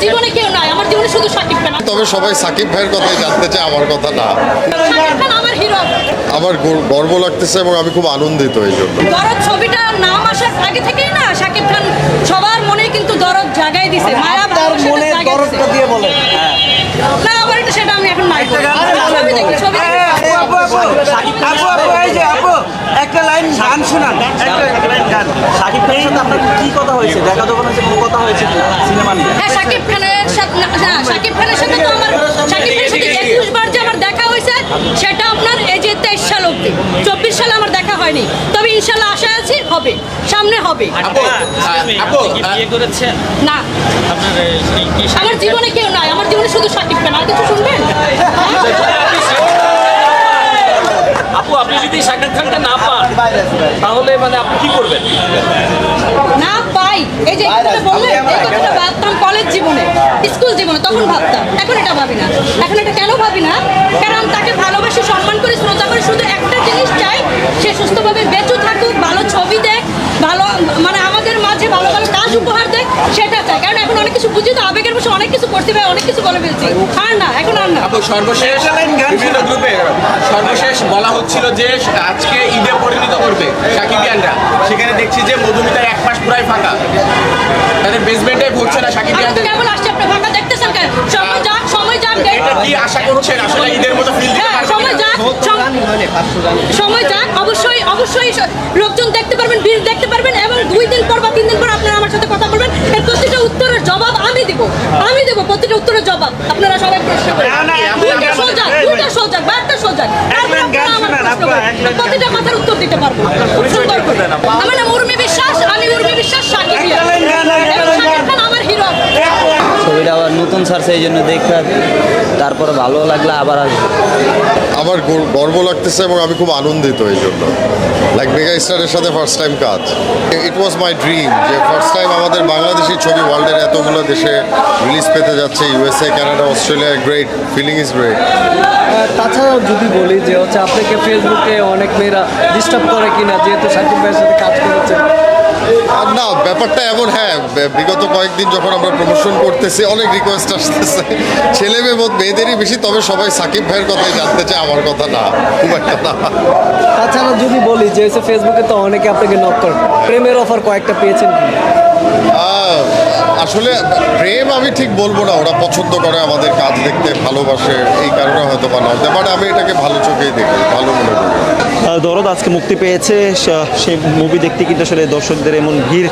জীবনে কেউ নাই, আমার জীবনে শুধু শাকিব খান। তবে সবাই সাকিব ভাইয়ের কথাই জানতে চায়, আমার কথা না। শাকিব খান আমার হিরো। আমার গর্ব লাগতেছে এবং আমি খুব আনন্দিত এই জন্য। দরদ ছবিটা নাম আসার আগে থেকেই না শাকিব খান সবার মনে কিন্তু দরদ জাগাই দিছে, মায়া ভালোবাসা জাগাই দিছে। দিয়ে বলেন না আমার এটা সেটা আমি এখন নাই বলি। ছবি দেখি, ছবি দেখি। একটা লাইন গান শোনান, একটা লাইন গান। শাকিব খানের সাথে আপনার কি কথা হয়েছে? দেখা যখন হয়েছে, কোনো কথা হয়েছে সিনেমা নিয়ে? হ্যাঁ, শাকিব খানের সাথে না, শাকিব খানের সাথে তো আমার শাকিব খানের সাথে 21 বার যে আমার দেখা হয়েছে সেটা আপনার এই যে 23 সাল অবধি, 24 সালে আমার দেখা হয়নি। তবে ইনশাল্লাহ আশা আছি হবে, সামনে হবে। বিয়ে করেছেন না, আপনার আমার জীবনে কেউ নাই, আমার জীবনে শুধু শাকিব খান। আর কিছু শুনবেন? আপু, আপনি যদি শাকিব খানকে না পান তাহলে মানে আপনি কি করবেন? না পাই, এই যে কথাটা বললেন, এই কথাটা ভাবতাম কলেজ জীবনে, স্কুল জীবনে, তখন ভাবতাম। এখন এটা ভাবি না। এখন এটা কেন ভাবি না? কারণ তাকে ভালোবাসি, সম্মান করে, শ্রদ্ধা করে, শুধু একটা জিনিস চাই, সে সুস্থভাবে বেঁচে থাকুক, ভালো ছবি দেখ, ভালো মানে আমাদের মাঝে ভালো ভালো কাজ উপহার দেখ, সেটা চাই। কারণ এখন অনেক কিছু বুঝি তো, আবেগের বসে অনেক কিছু করতে ভাই, অনেক কিছু বলে ফেলছি। আর না, এখন আর না। সর্বশেষ বিভিন্ন গ্রুপে সর্বশেষ বলা হচ্ছিল যে আজকে ঈদে পরিণত করবে সাকিবিয়ানরা, সেখানে দেখছি যে মধুমিতার এক মাস পুরাই ফাঁকা, তাদের বেসমেন্টে ভরছে না সাকিবিয়ানদের। কেমন আসছে আপনি ফাঁকা দেখতেছেন কেন? সময় যাক, সময় যাক। এটা কি আশা করছেন আসলে ঈদের মতো ফিল দিতে হ্যাঁ, পারবেন? সময় যাক, সময় যাক, অবশ্যই অবশ্যই লোকজন দেখতে পারবেন, ভিড় দেখতে পারবেন, এবং 2 দিন পর বা 3 দিন পর আপনারা আমার সাথে কথা বলবেন। এর প্রতিটা উত্তরের জবাব আমি দিব, আমি দেবো প্রতিটা উত্তরের জবাব। আপনারা সবাই প্রশ্ন করেন, দুইটা সোজা বা একটা সোজা, তারপর আপনারা আমার প্রশ্ন করেন, প্রতিটা কথার উত্তর দিতে পারবো খুব সুন্দর করে। আমার নাম উর্মি বিশ্বাস, আমি উর্মি বিশ্বাস সাকিবিয়া, এবং শাকিব খান আমার হিরো। ছবিটা আবার নতুন ছাড়ছে, এই জন্য দেখা তারপরে ভালো লাগলে আবার আসবো। আমার গর্ব লাগতেছে এবং আমি খুব আনন্দিত এই জন্য। লাইক মেগা স্টারের সাথে ফার্স্ট টাইম কাজ। ইট ওয়াজ মাই ড্রিম যে ফার্স্ট টাইম আমাদের বাংলাদেশি ছবি ওয়ার্ল্ডের এতগুলো দেশে রিলিজ পেতে যাচ্ছে, USA, Canada, Australia. Great feeling is great. তাছাড়াও যদি বলি যে হচ্ছে আপনাকে ফেসবুকে অনেক মেয়েরা ডিস্টার্ব করে কিনা, যেহেতু সাকিব ভাইয়ের সাথে কাজ করেছেন? না, ব্যাপারটা এমন, হ্যাঁ, বিগত কয়েকদিন যখন আমরা প্রমোশন করতেছি অনেক রিকোয়েস্ট আসতেছে, ছেলে মেয়েদেরই বেশি। তবে সবাই সাকিব ভাইয়ের কথাই জানতে চায়, আমার কথা না, খুব একটা না। তাছাড়া যদি বলি যে হচ্ছে ফেসবুকে তো অনেকে আপনাকে নক করে, প্রেমের অফার কয়েকটা পেয়েছেন কি? আসলে প্রেম আমি ঠিক বলবো না, ওরা পছন্দ করে আমাদের কাজ দেখতে, ভালোবাসে, এই কারণে হয়তো বা না হতে পারে। আমি এটাকে ভালো চোখেই দেখি, ভালো মনে করি। দরদ আজকে মুক্তি পেয়েছে, সেই মুভি দেখতে কিন্তু আসলে দর্শকদের এমন ভিড়